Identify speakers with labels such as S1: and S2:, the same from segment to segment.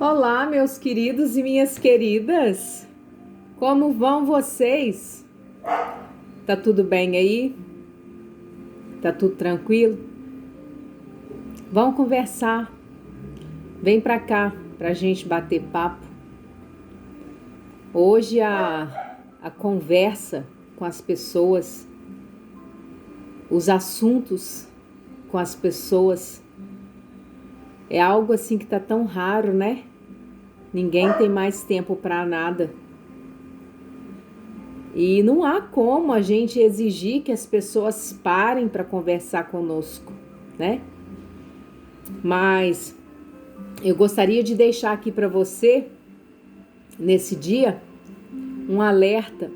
S1: Olá, meus queridos e minhas queridas. Como vão vocês? Tá tudo bem aí? Tá tudo tranquilo? Vamos conversar. Vem pra cá pra gente bater papo. Hoje a conversa com as pessoas, os assuntos com as pessoas é algo assim que tá tão raro, né? Ninguém tem mais tempo para nada. E não há como a gente exigir que as pessoas parem para conversar conosco, né? Mas eu gostaria de deixar aqui para você, nesse dia, um alerta.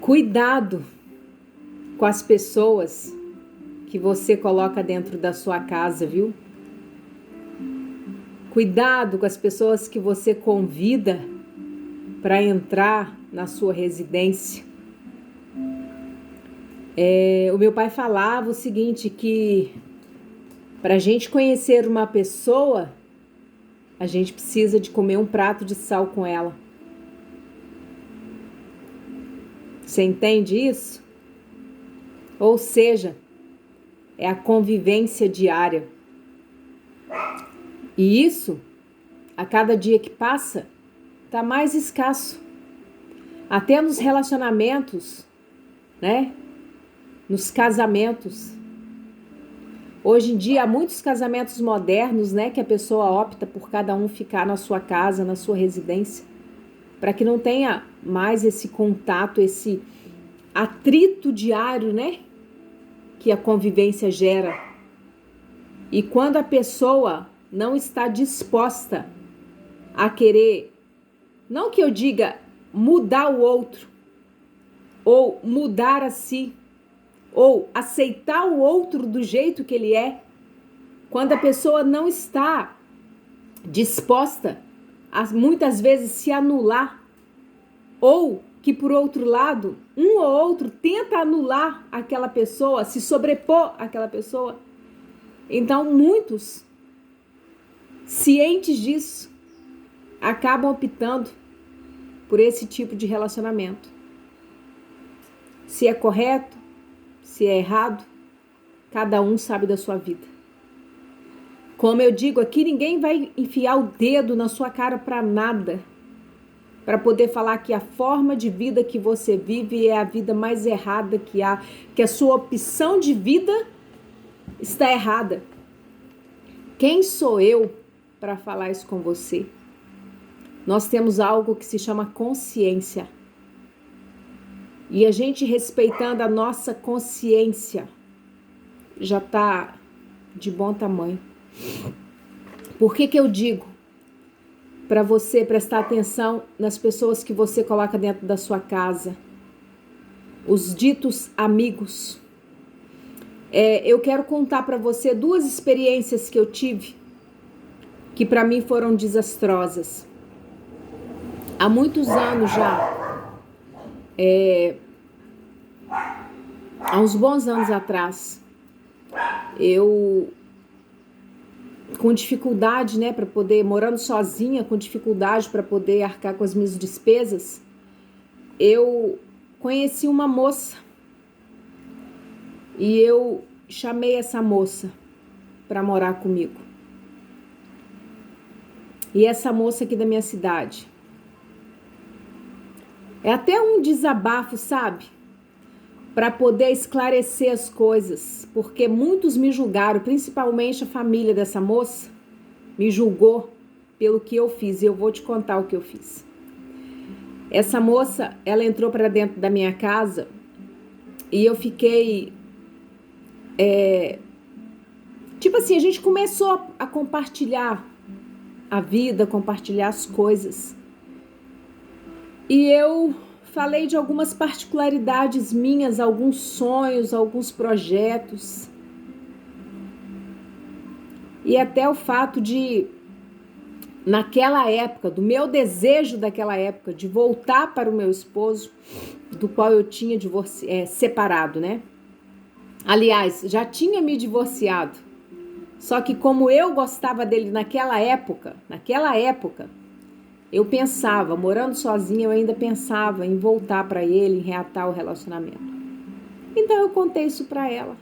S1: Cuidado com as pessoas que você coloca dentro da sua casa, viu? Cuidado com as pessoas que você convida para entrar na sua residência. O meu pai falava o seguinte, que para a gente conhecer uma pessoa, a gente precisa de comer um prato de sal com ela. Você entende isso? Ou seja, é a convivência diária. E isso, a cada dia que passa, está mais escasso. Até nos relacionamentos, né? Nos casamentos. Hoje em dia há muitos casamentos modernos, né? Que a pessoa opta por cada um ficar na sua casa, na sua residência, para que não tenha mais esse contato, esse atrito diário, né? Que a convivência gera. E quando a pessoa não está disposta a querer, não que eu diga mudar o outro, ou mudar a si, ou aceitar o outro do jeito que ele é, quando a pessoa não está disposta a muitas vezes se anular, ou que por outro lado, um ou outro tenta anular aquela pessoa, se sobrepor àquela pessoa, então muitos, cientes disso, acabam optando por esse tipo de relacionamento. Se é correto, se é errado, cada um sabe da sua vida. Como eu digo aqui, ninguém vai enfiar o dedo na sua cara para nada, para poder falar que a forma de vida que você vive é a vida mais errada que há, que a sua opção de vida está errada. Quem sou eu para falar isso com você? Nós temos algo que se chama consciência. E a gente respeitando a nossa consciência já está de bom tamanho. Por que eu digo para você prestar atenção nas pessoas que você coloca dentro da sua casa? Os ditos amigos. Eu quero contar para você duas experiências que eu tive que para mim foram desastrosas. Há muitos anos já, há uns bons anos atrás, eu com dificuldade, né, para poder, morando sozinha, com dificuldade para poder arcar com as minhas despesas, eu conheci uma moça e eu chamei essa moça para morar comigo. E essa moça aqui da minha cidade, é até um desabafo, sabe? Para poder esclarecer as coisas, porque muitos me julgaram, principalmente a família dessa moça, me julgou pelo que eu fiz, e eu vou te contar o que eu fiz. Essa moça, ela entrou para dentro da minha casa e eu fiquei, tipo assim, a gente começou a compartilhar a vida, compartilhar as coisas, e eu falei de algumas particularidades minhas, alguns sonhos, alguns projetos. E até o fato de, naquela época, do meu desejo daquela época, de voltar para o meu esposo, do qual eu tinha separado, né? Aliás, já tinha me divorciado. Só que como eu gostava dele naquela época, eu pensava, morando sozinha, eu ainda pensava em voltar para ele, em reatar o relacionamento. Então eu contei isso para ela.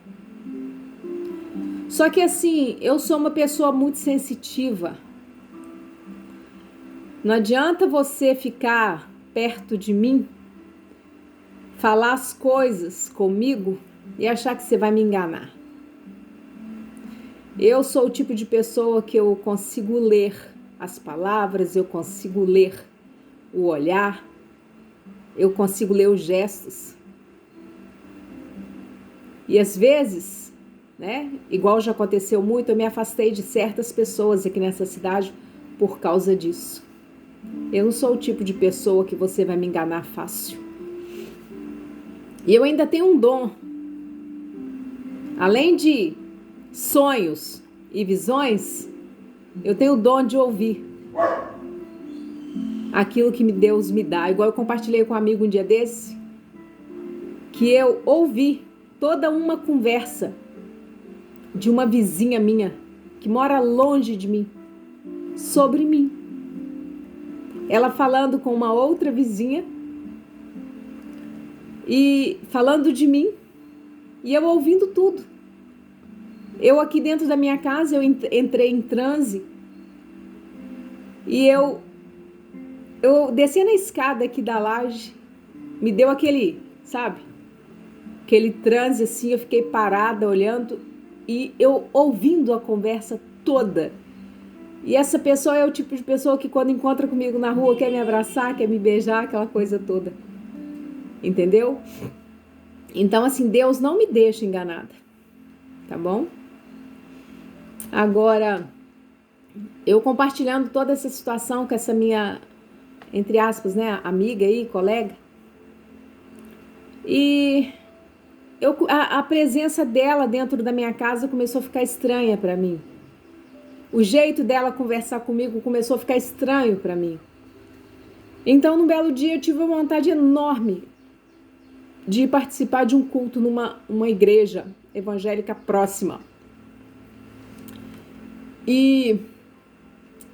S1: Só que assim, eu sou uma pessoa muito sensitiva. Não adianta você ficar perto de mim, falar as coisas comigo e achar que você vai me enganar. Eu sou o tipo de pessoa que eu consigo ler as palavras, eu consigo ler o olhar, eu consigo ler os gestos. E às vezes, né, igual já aconteceu muito, eu me afastei de certas pessoas aqui nessa cidade por causa disso. Eu não sou o tipo de pessoa que você vai me enganar fácil. E eu ainda tenho um dom. Além de sonhos e visões, eu tenho o dom de ouvir aquilo que Deus me dá. Igual eu compartilhei com um amigo um dia desse, que eu ouvi toda uma conversa de uma vizinha minha, que mora longe de mim, sobre mim. Ela falando com uma outra vizinha e falando de mim, e eu ouvindo tudo. Eu aqui dentro da minha casa, eu entrei em transe e eu desci na escada aqui da laje, me deu aquele, sabe? Aquele transe assim, eu fiquei parada olhando e eu ouvindo a conversa toda. E essa pessoa é o tipo de pessoa que quando encontra comigo na rua quer me abraçar, quer me beijar, aquela coisa toda. Entendeu? Então assim, Deus não me deixa enganada, tá bom? Agora, eu compartilhando toda essa situação com essa minha, entre aspas, né, amiga aí, colega, e a presença dela dentro da minha casa começou a ficar estranha para mim. O jeito dela conversar comigo começou a ficar estranho para mim. Então, num belo dia, eu tive uma vontade enorme de participar de um culto numa igreja evangélica próxima. E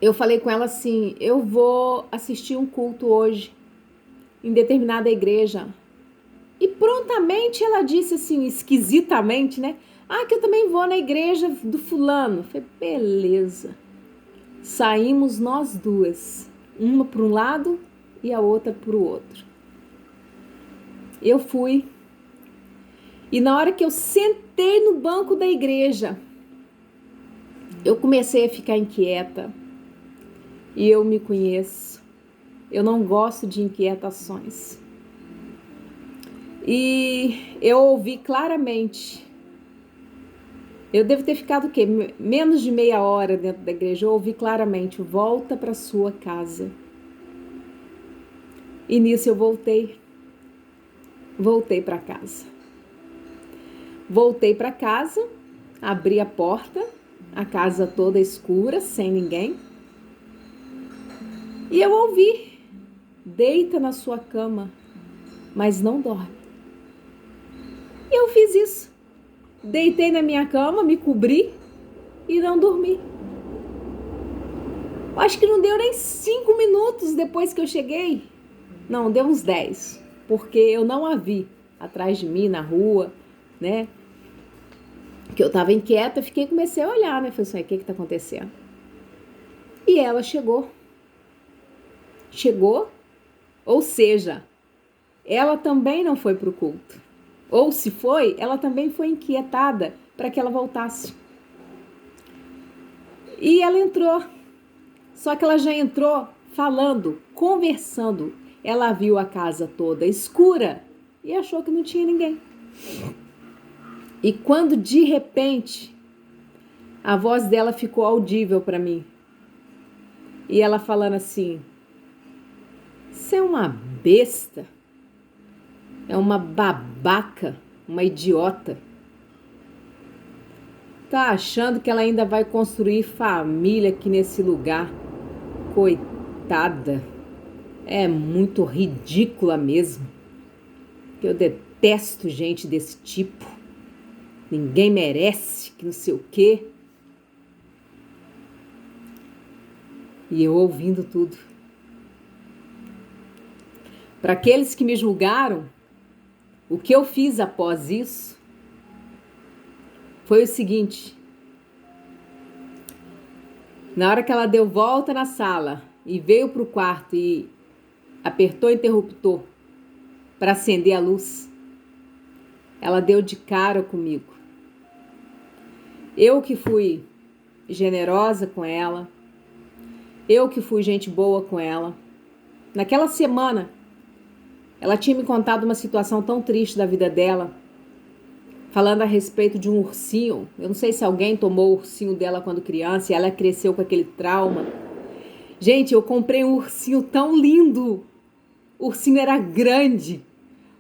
S1: eu falei com ela assim, eu vou assistir um culto hoje em determinada igreja. E prontamente ela disse assim, esquisitamente, né? Ah, que eu também vou na igreja do fulano. Eu falei, beleza. Saímos nós duas, uma para um lado e a outra para o outro. Eu fui. E na hora que eu sentei no banco da igreja, eu comecei a ficar inquieta. E eu me conheço. Eu não gosto de inquietações. E eu ouvi claramente. Eu devo ter ficado o quê? Menos de meia hora dentro da igreja. Eu ouvi claramente, volta para sua casa. E nisso eu voltei. Voltei para casa. Voltei para casa, abri a porta, a casa toda escura, sem ninguém. E eu ouvi, deita na sua cama, mas não dorme. E eu fiz isso. Deitei na minha cama, me cobri e não dormi. Acho que não deu nem 5 minutos depois que eu cheguei. Não, deu uns 10, porque eu não a vi atrás de mim na rua, né? Que eu tava inquieta, comecei a olhar, né? Falei assim, o que tá acontecendo? E ela chegou. Chegou, ou seja, ela também não foi pro culto. Ou se foi, ela também foi inquietada para que ela voltasse. E ela entrou. Só que ela já entrou falando, conversando. Ela viu a casa toda escura e achou que não tinha ninguém. E quando de repente a voz dela ficou audível para mim. E ela falando assim, você é uma besta, é uma babaca, uma idiota. Tá achando que ela ainda vai construir família aqui nesse lugar? Coitada, é muito ridícula mesmo. Eu detesto gente desse tipo. Ninguém merece, que não sei o quê. E eu ouvindo tudo. Para aqueles que me julgaram, o que eu fiz após isso foi o seguinte: na hora que ela deu volta na sala e veio para o quarto e apertou o interruptor para acender a luz, ela deu de cara comigo. Eu que fui generosa com ela, eu que fui gente boa com ela. Naquela semana, ela tinha me contado uma situação tão triste da vida dela, falando a respeito de um ursinho. Eu não sei se alguém tomou o ursinho dela quando criança e ela cresceu com aquele trauma. Gente, eu comprei um ursinho tão lindo. O ursinho era grande.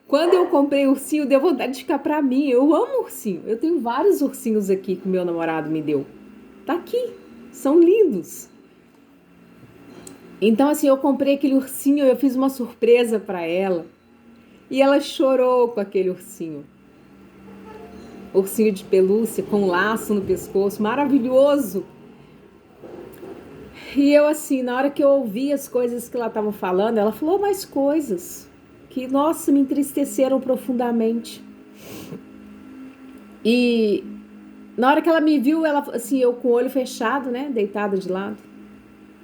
S1: Quando eu comprei o ursinho, deu vontade de ficar pra mim. Eu amo ursinho. Eu tenho vários ursinhos aqui que o meu namorado me deu. Tá aqui. São lindos. Então, assim, eu comprei aquele ursinho, eu fiz uma surpresa pra ela. E ela chorou com aquele ursinho. Ursinho de pelúcia, com um laço no pescoço, maravilhoso. E eu, assim, na hora que eu ouvi as coisas que ela estava falando, ela falou mais coisas que, nossa, me entristeceram profundamente. E na hora que ela me viu, ela, assim, eu com o olho fechado, né, deitada de lado,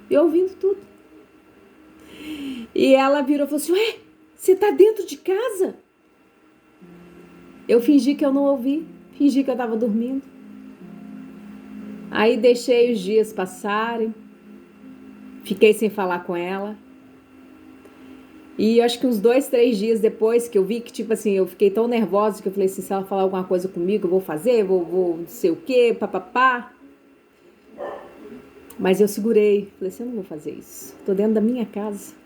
S1: e ouvindo tudo. E ela virou e falou assim: ué, você tá dentro de casa? Eu fingi que eu não ouvi, fingi que eu estava dormindo. Aí deixei os dias passarem, fiquei sem falar com ela. E eu acho que uns 2, 3 dias depois que eu vi que, tipo assim, eu fiquei tão nervosa que eu falei assim: se ela falar alguma coisa comigo, eu vou fazer, vou não sei o quê, papapá. Mas eu segurei, falei assim: eu não vou fazer isso, tô dentro da minha casa.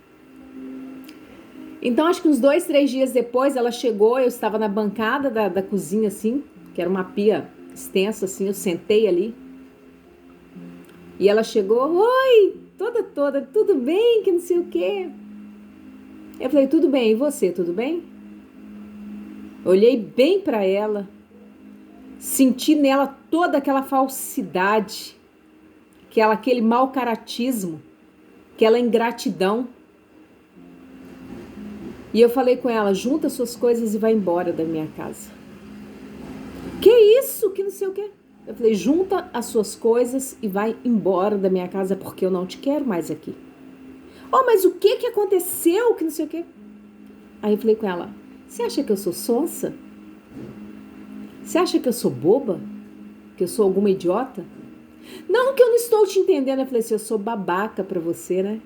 S1: Então, acho que uns 2, 3 dias depois, ela chegou, eu estava na bancada da cozinha, assim, que era uma pia extensa, assim, eu sentei ali. E ela chegou: oi, toda, tudo bem, que não sei o quê. Eu falei: tudo bem, e você, tudo bem? Olhei bem para ela, senti nela toda aquela falsidade, aquele mau caratismo, aquela ingratidão. E eu falei com ela: junta suas coisas e vai embora da minha casa. Que isso? Que não sei o quê. Eu falei: junta as suas coisas e vai embora da minha casa porque eu não te quero mais aqui. Oh, mas o que aconteceu? Que não sei o quê. Aí eu falei com ela: você acha que eu sou sonsa? Você acha que eu sou boba? Que eu sou alguma idiota? Não, que eu não estou te entendendo. Eu falei assim: eu sou babaca pra você, né?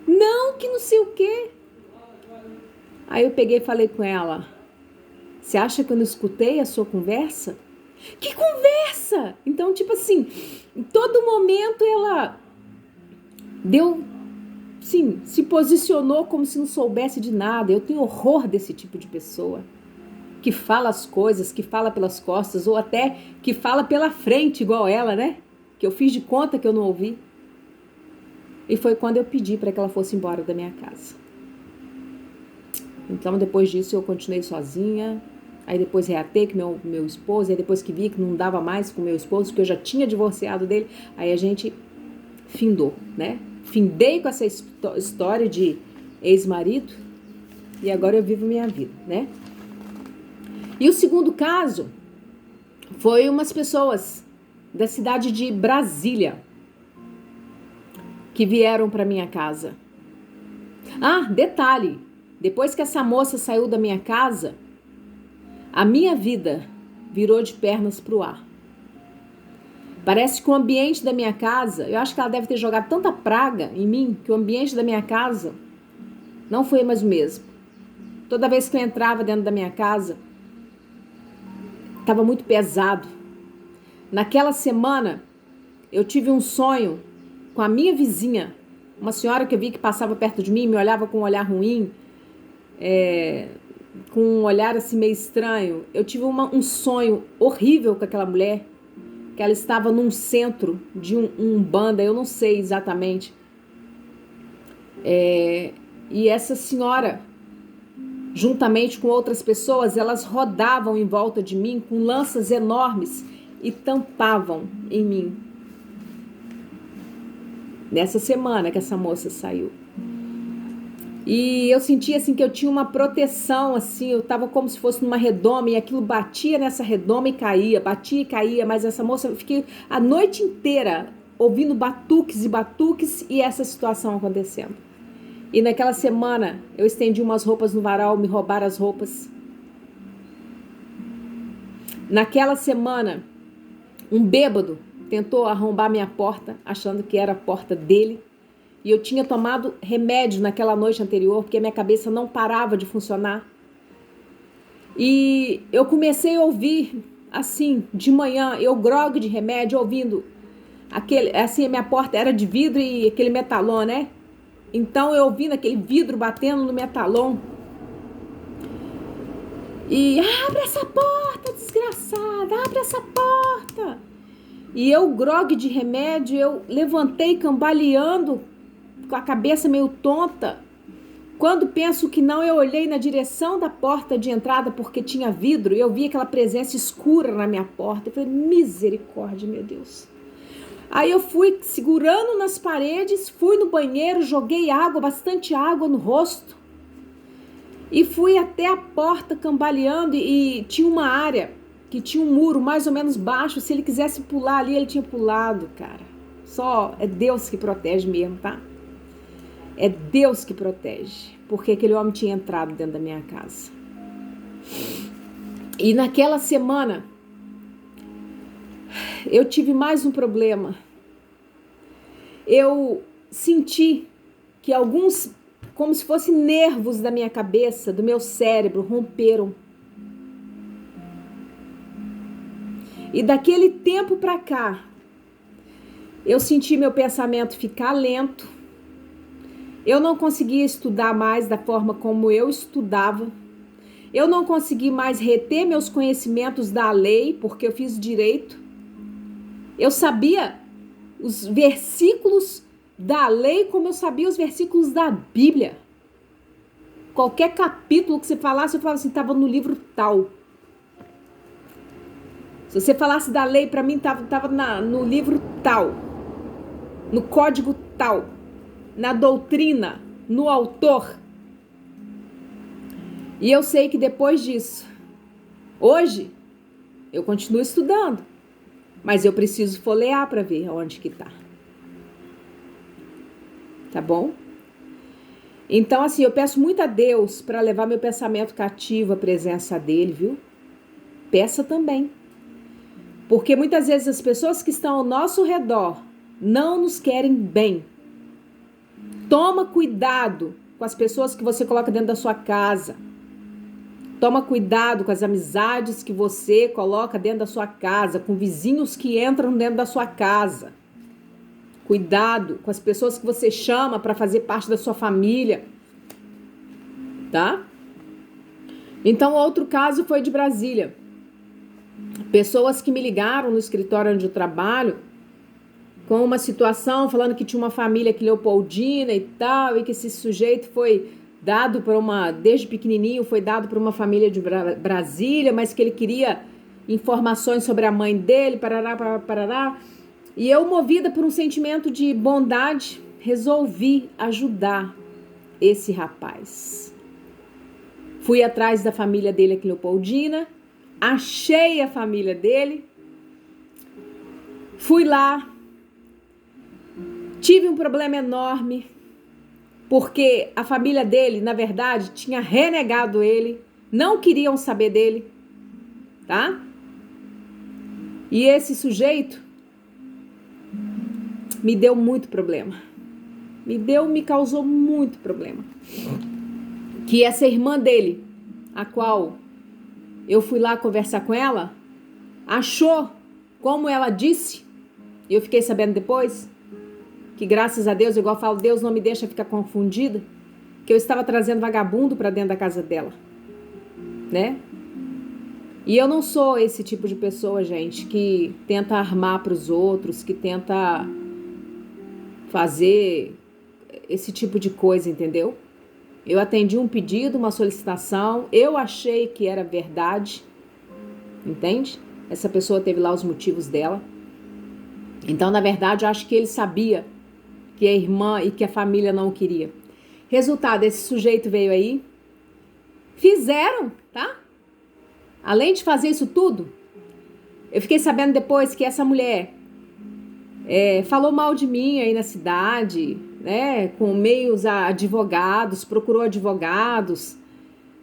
S1: Não, que não sei o quê. Aí eu peguei e falei com ela: você acha que eu não escutei a sua conversa? Que conversa? Então, tipo assim, em todo momento ela deu, sim, se posicionou como se não soubesse de nada. Eu tenho horror desse tipo de pessoa que fala as coisas, que fala pelas costas ou até que fala pela frente, igual ela, né? Que eu fiz de conta que eu não ouvi. E foi quando eu pedi para que ela fosse embora da minha casa. Então, depois disso, eu continuei sozinha. Aí depois reatei com meu esposo. Aí depois que vi que não dava mais com meu esposo, que eu já tinha divorciado dele, aí a gente findou, né? Findei com essa história de ex-marido. E agora eu vivo minha vida, né? E o segundo caso foi umas pessoas da cidade de Brasília que vieram para minha casa. Ah, detalhe, depois que essa moça saiu da minha casa, a minha vida virou de pernas pro ar. Parece que o ambiente da minha casa, eu acho que ela deve ter jogado tanta praga em mim, que o ambiente da minha casa não foi mais o mesmo. Toda vez que eu entrava dentro da minha casa, estava muito pesado. Naquela semana, eu tive um sonho com a minha vizinha, uma senhora que eu vi que passava perto de mim, me olhava com um olhar ruim, com um olhar assim meio estranho. Eu tive um sonho horrível com aquela mulher, que ela estava num centro de um banda, eu não sei exatamente. E essa senhora, juntamente com outras pessoas, elas rodavam em volta de mim com lanças enormes e tampavam em mim. Nessa semana que essa moça saiu. E eu sentia assim que eu tinha uma proteção, assim, eu tava como se fosse numa redoma e aquilo batia nessa redoma e caía, batia e caía, mas essa moça, eu fiquei a noite inteira ouvindo batuques e batuques e essa situação acontecendo. E naquela semana eu estendi umas roupas no varal, me roubaram as roupas. Naquela semana, um bêbado tentou arrombar minha porta, achando que era a porta dele. E eu tinha tomado remédio naquela noite anterior, porque a minha cabeça não parava de funcionar. E eu comecei a ouvir, assim, de manhã, eu grogue de remédio, ouvindo aquele, assim, a minha porta era de vidro e aquele metalon, né? Então eu ouvindo aquele vidro batendo no metalon. E abre essa porta, desgraçada, abre essa porta. E eu grogue de remédio, eu levantei cambaleando, com a cabeça meio tonta. Quando penso que não, eu olhei na direção da porta de entrada porque tinha vidro e eu vi aquela presença escura na minha porta. Eu falei, misericórdia, meu Deus. Aí eu fui segurando nas paredes, fui no banheiro, joguei água, bastante água no rosto e fui até a porta cambaleando e tinha uma área que tinha um muro mais ou menos baixo. Se ele quisesse pular ali, ele tinha pulado, cara. Só é Deus que protege mesmo, tá? É Deus que protege, porque aquele homem tinha entrado dentro da minha casa. E naquela semana, eu tive mais um problema. Eu senti que alguns, como se fossem nervos da minha cabeça, do meu cérebro, romperam. E daquele tempo pra cá, eu senti meu pensamento ficar lento. Eu não conseguia estudar mais da forma como eu estudava. Eu não consegui mais reter meus conhecimentos da lei, porque eu fiz direito. Eu sabia os versículos da lei como eu sabia os versículos da Bíblia. Qualquer capítulo que você falasse, eu falava assim, estava no livro tal. Se você falasse da lei, para mim estava no livro tal, no código tal, na doutrina, no autor. E eu sei que depois disso, hoje, eu continuo estudando, mas eu preciso folhear para ver onde que tá. Tá bom? Então, assim, eu peço muito a Deus para levar meu pensamento cativo à presença dele, viu? Peça também. Porque muitas vezes as pessoas que estão ao nosso redor não nos querem bem. Toma cuidado com as pessoas que você coloca dentro da sua casa. Toma cuidado com as amizades que você coloca dentro da sua casa, com vizinhos que entram dentro da sua casa. Cuidado com as pessoas que você chama para fazer parte da sua família. Tá? Então, outro caso foi de Brasília. Pessoas que me ligaram no escritório onde eu trabalho com uma situação, falando que tinha uma família que Leopoldina e tal, e que esse sujeito foi dado por desde pequenininho, foi dado por uma família de Brasília, mas que ele queria informações sobre a mãe dele, parará, parará. E eu, movida por um sentimento de bondade, resolvi ajudar esse rapaz. Fui atrás da família dele aqui em Leopoldina, achei a família dele, fui lá, tive um problema enorme, porque a família dele, na verdade, tinha renegado ele, não queriam saber dele, tá? E esse sujeito me deu muito problema. Me causou muito problema. Que essa irmã dele, a qual eu fui lá conversar com ela, achou, como ela disse, e eu fiquei sabendo depois, que graças a Deus, igual eu falo, Deus não me deixa ficar confundida, que eu estava trazendo vagabundo para dentro da casa dela, né? E eu não sou esse tipo de pessoa, gente, que tenta armar para os outros, que tenta fazer esse tipo de coisa, entendeu? Eu atendi um pedido, uma solicitação, eu achei que era verdade, entende? Essa pessoa teve lá os motivos dela. Então, na verdade, eu acho que ele sabia que a irmã e que a família não queria. Resultado, esse sujeito veio aí, fizeram, tá? Além de fazer isso tudo, eu fiquei sabendo depois que essa mulher falou mal de mim aí na cidade, né? Com meios a advogados, procurou advogados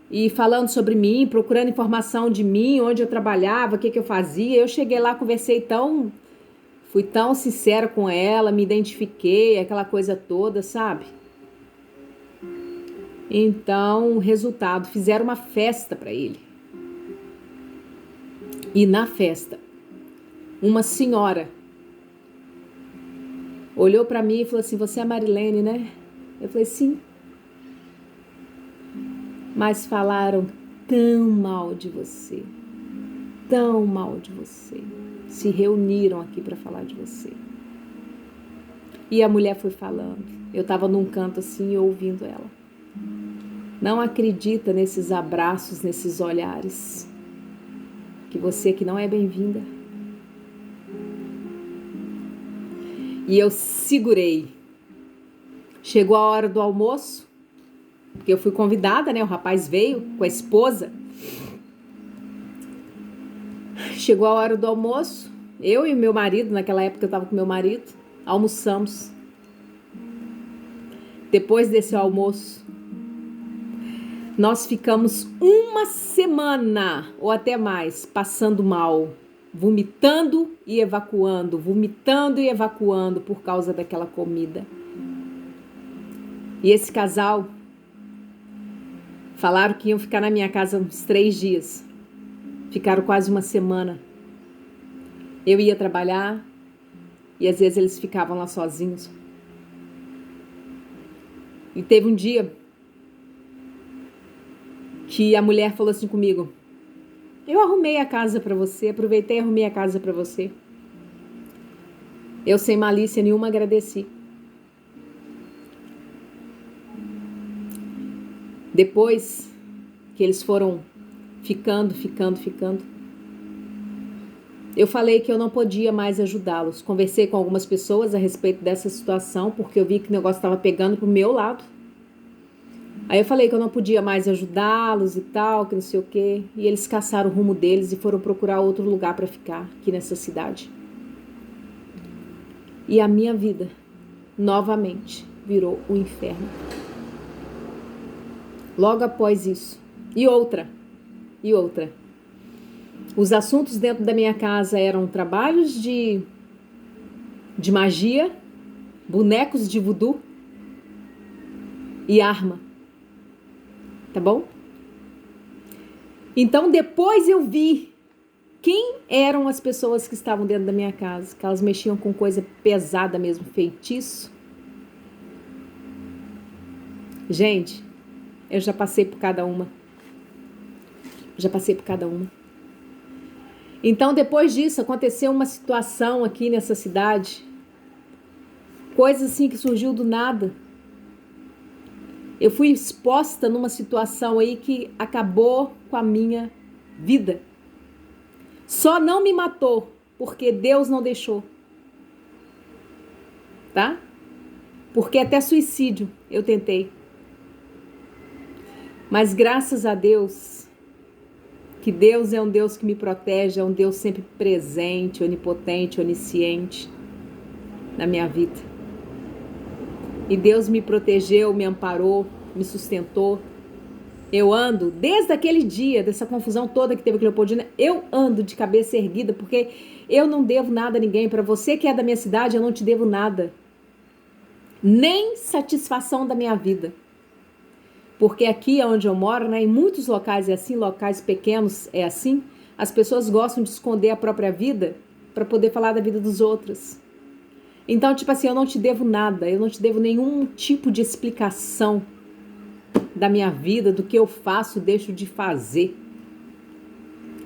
S1: e falando sobre mim, procurando informação de mim, onde eu trabalhava, o que eu fazia. Eu cheguei lá, fui tão sincera com ela, me identifiquei, aquela coisa toda, sabe? Então, resultado, fizeram uma festa para ele. E na festa, uma senhora olhou para mim e falou assim: você é a Marilene, né? Eu falei: sim. Mas falaram tão mal de você, tão mal de você. Se reuniram aqui para falar de você. E a mulher foi falando. Eu estava num canto assim, ouvindo ela. Não acredita nesses abraços, nesses olhares. Que você que não é bem-vinda. E eu segurei. Chegou a hora do almoço, porque eu fui convidada, né? O rapaz veio com a esposa. Chegou a hora do almoço, eu e meu marido, naquela época eu estava com meu marido, almoçamos. Depois desse almoço, nós ficamos uma semana ou até mais passando mal, vomitando e evacuando por causa daquela comida. E esse casal falaram que iam ficar na minha casa uns 3 dias. Ficaram quase uma semana. Eu ia trabalhar e às vezes eles ficavam lá sozinhos. E teve um dia que a mulher falou assim comigo: eu arrumei a casa para você, aproveitei e arrumei a casa para você. Eu, sem malícia nenhuma, agradeci. Depois que eles foram ficando, eu falei que eu não podia mais ajudá-los. Conversei com algumas pessoas a respeito dessa situação, porque eu vi que o negócio estava pegando pro meu lado. Aí eu falei que eu não podia mais ajudá-los e tal, que não sei o quê. E eles caçaram o rumo deles e foram procurar outro lugar para ficar aqui nessa cidade. E a minha vida, novamente, virou um inferno. Logo após isso. E outra. Os assuntos dentro da minha casa eram trabalhos de magia, bonecos de voodoo e arma. Tá bom? Então depois eu vi quem eram as pessoas que estavam dentro da minha casa, que elas mexiam com coisa pesada mesmo, feitiço. Gente, eu já passei por cada uma. Então, depois disso, aconteceu uma situação aqui nessa cidade. Coisa assim que surgiu do nada. Eu fui exposta numa situação aí que acabou com a minha vida. Só não me matou, porque Deus não deixou. Tá? Porque até suicídio eu tentei. Mas graças a Deus, que Deus é um Deus que me protege, é um Deus sempre presente, onipotente, onisciente na minha vida. E Deus me protegeu, me amparou, me sustentou. Eu ando, desde aquele dia, dessa confusão toda que teve com Leopoldina, eu ando de cabeça erguida, porque eu não devo nada a ninguém. Para você que é da minha cidade, eu não te devo nada. Nem satisfação da minha vida. Porque aqui onde eu moro, né, em muitos locais é assim, locais pequenos é assim, as pessoas gostam de esconder a própria vida para poder falar da vida dos outros. Então, tipo assim, eu não te devo nada, eu não te devo nenhum tipo de explicação da minha vida, do que eu faço, deixo de fazer.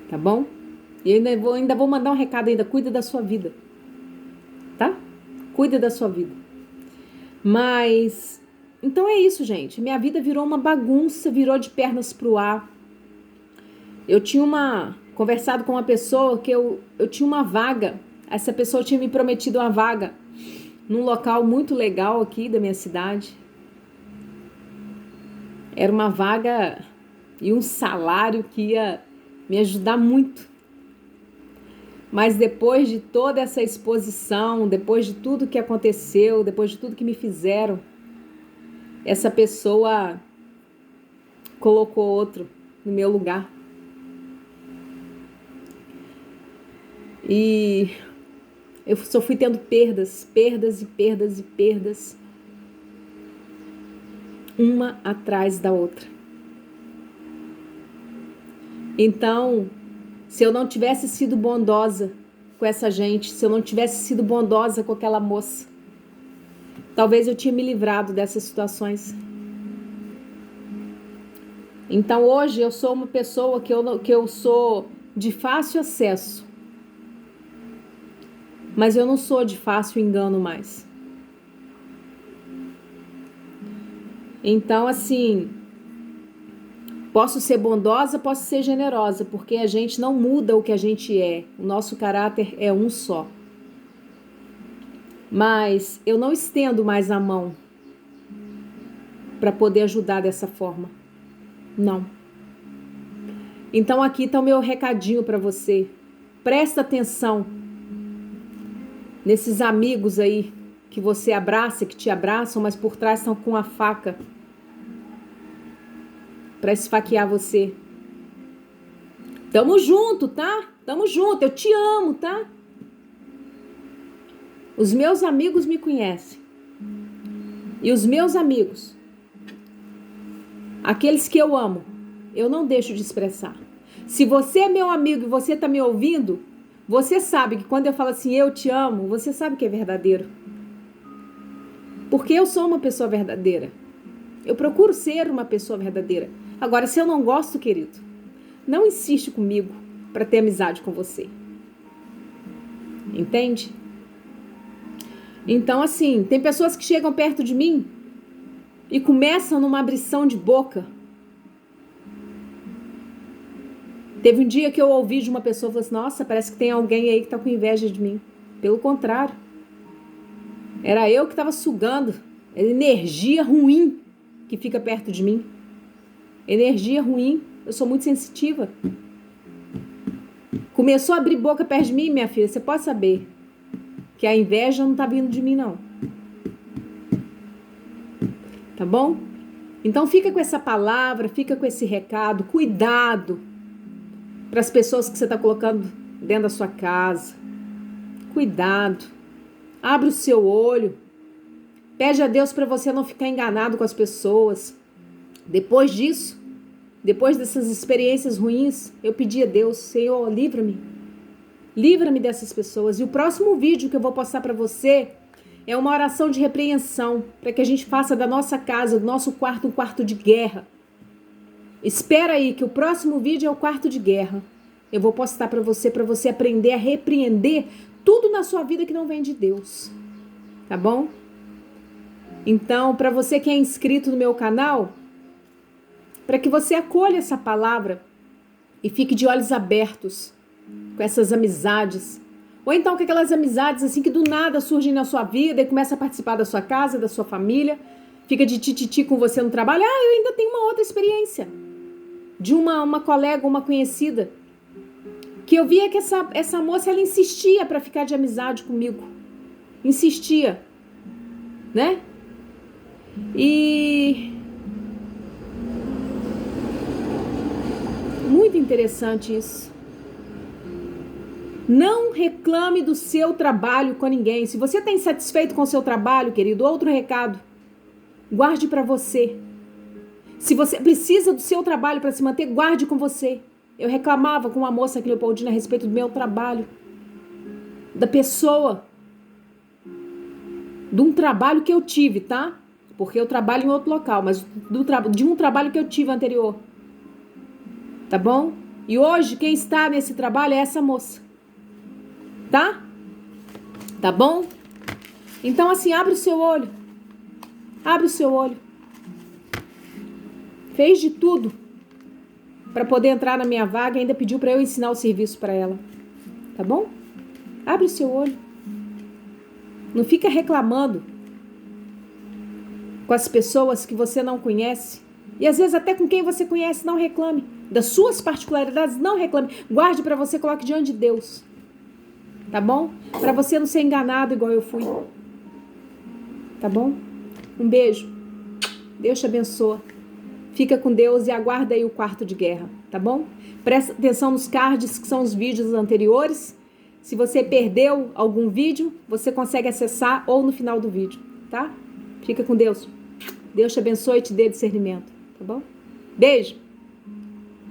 S1: Tá bom? E eu ainda vou mandar um recado ainda, cuida da sua vida. Tá? Cuida da sua vida. Mas, então é isso, gente. Minha vida virou uma bagunça, virou de pernas pro ar. Eu tinha conversado com uma pessoa que eu tinha uma vaga. Essa pessoa tinha me prometido uma vaga num local muito legal aqui da minha cidade. Era uma vaga e um salário que ia me ajudar muito. Mas depois de toda essa exposição, depois de tudo que aconteceu, depois de tudo que me fizeram, essa pessoa colocou outro no meu lugar. E eu só fui tendo perdas, uma atrás da outra. Então, se eu não tivesse sido bondosa com essa gente, se eu não tivesse sido bondosa com aquela moça, talvez eu tinha me livrado dessas situações. Então, hoje eu sou uma pessoa que eu sou de fácil acesso, mas eu não sou de fácil engano mais. Então, assim, posso ser bondosa, posso ser generosa, porque a gente não muda o que a gente é. O nosso caráter é um só. Mas eu não estendo mais a mão para poder ajudar dessa forma. Não. Então aqui está o meu recadinho para você. Presta atenção nesses amigos aí que você abraça, que te abraçam, mas por trás estão com a faca para esfaquear você. Tamo junto, tá? Tamo junto, eu te amo, tá? Os meus amigos me conhecem. E os meus amigos, aqueles que eu amo, eu não deixo de expressar. Se você é meu amigo e você tá me ouvindo, você sabe que quando eu falo assim, eu te amo, você sabe que é verdadeiro. Porque eu sou uma pessoa verdadeira. Eu procuro ser uma pessoa verdadeira. Agora, se eu não gosto, querido, não insiste comigo para ter amizade com você. Entende? Então, assim, tem pessoas que chegam perto de mim e começam numa abrição de boca. Teve um dia que eu ouvi de uma pessoa, falou assim, nossa, parece que tem alguém aí que tá com inveja de mim. Pelo contrário. Era eu que estava sugando energia ruim que fica perto de mim. Energia ruim. Eu sou muito sensitiva. Começou a abrir boca perto de mim, minha filha, você pode saber que a inveja não tá vindo de mim, não. Tá bom? Então fica com essa palavra, fica com esse recado. Cuidado para as pessoas que você está colocando dentro da sua casa. Cuidado. Abre o seu olho. Pede a Deus para você não ficar enganado com as pessoas. Depois disso, depois dessas experiências ruins, eu pedi a Deus, Senhor, livra-me. Livra-me dessas pessoas. E o próximo vídeo que eu vou postar para você é uma oração de repreensão, para que a gente faça da nossa casa, do nosso quarto, um quarto de guerra. Espera aí, que o próximo vídeo é o quarto de guerra. Eu vou postar para você aprender a repreender tudo na sua vida que não vem de Deus. Tá bom? Então, para você que é inscrito no meu canal, para que você acolha essa palavra e fique de olhos abertos com essas amizades. Ou então com aquelas amizades assim que do nada surgem na sua vida e começa a participar da sua casa, da sua família, fica de tititi com você no trabalho. Ah, eu ainda tenho uma outra experiência de uma colega, uma conhecida, que eu via que essa moça, ela insistia para ficar de amizade comigo. Insistia, né? E muito interessante isso. Não reclame do seu trabalho com ninguém. Se você está insatisfeito com o seu trabalho, querido, outro recado. Guarde para você. Se você precisa do seu trabalho para se manter, guarde com você. Eu reclamava com uma moça aqui, Leopoldina, a respeito do meu trabalho. Da pessoa. De um trabalho que eu tive, tá? Porque eu trabalho em outro local, mas de um trabalho que eu tive anterior. Tá bom? E hoje, quem está nesse trabalho é essa moça. Tá? Tá bom? Então, assim, abre o seu olho. Abre o seu olho. Fez de tudo para poder entrar na minha vaga e ainda pediu para eu ensinar o serviço para ela. Tá bom? Abre o seu olho. Não fica reclamando com as pessoas que você não conhece. E às vezes até com quem você conhece, não reclame. Das suas particularidades, não reclame. Guarde para você, coloque diante de Deus. Tá bom? Para você não ser enganado igual eu fui. Tá bom? Um beijo. Deus te abençoe. Fica com Deus e aguarda aí o quarto de guerra. Tá bom? Presta atenção nos cards, que são os vídeos anteriores. Se você perdeu algum vídeo, você consegue acessar ou no final do vídeo. Tá? Fica com Deus. Deus te abençoe e te dê discernimento. Tá bom? Beijo!